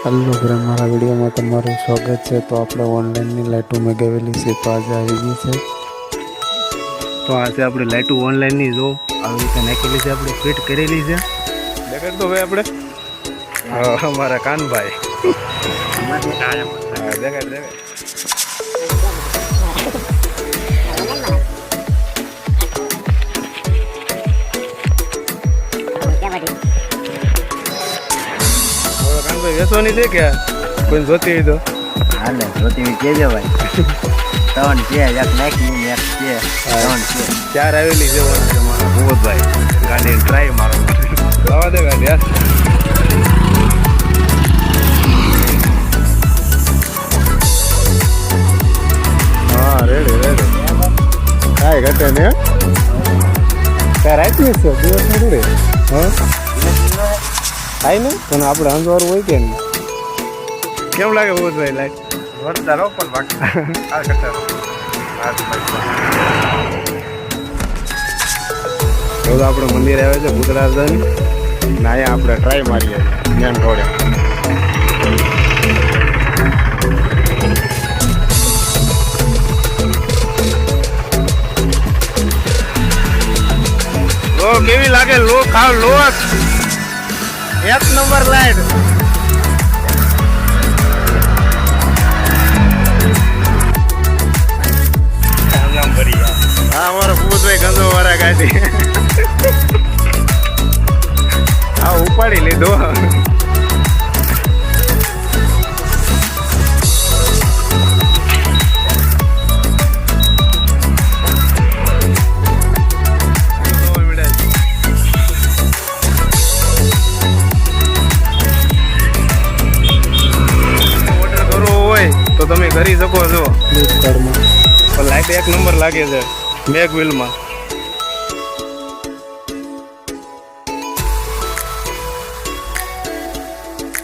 Hello friend, મારા વિડીયોમાં તમારું સ્વાગત છે. તો આપણે ઓનલાઈનની લાઇટો મગાવેલી છે, તો આજે આવી ગઈ છે. તો આજે આપણે લાઇટો ઓનલાઈનની જો આવી રીતે નાખેલી છે, આપણે ફિટ કરેલી છે. દેખાડ તો ભાઈ આપણે અમારા કાનભાઈ દેખાડ કાનભાઈ વેચવાની છે કે કોઈ જોતી હોય તો હાલે જોતી કેજો ભાઈ. ત્રણ છે, એક નાખી એક છે, ત્રણ છે. ચાર આવેલી છે મારા ભૂપતભાઈ ગાડી ટ્રાય મારો આવા દે ગાડી યાર. હા રેડી કાંઈ ઘટે ને તાર આપી છે દિવસ રેડી. હા થાય ને પણ આપણે અંધવારું હોય કે નહીં? કેમ લાગે ભૂપતભાઈ લાઈટ જોરદાર હો પણ બાકી આ કરતા તો આપણે મંદિર આવે છે ભૂતરાજન ને અહીંયા આપણે ટ્રાય મારીએ મેન રોડે. લો કેવી લાગે? લો ખાવ લો એક નંબર લાઈટ. હા અમારો ભૂપતભાઈ ગંદો વાળા ગાડી હા ઉપાડી લીધો. ઓર્ડર કરવો હોય તો તમે કરી શકો છો ફ્લિપકાર્ટમાં. પણ લાઈટ એક નંબર લાગે છે મેક વ્હીલમાં.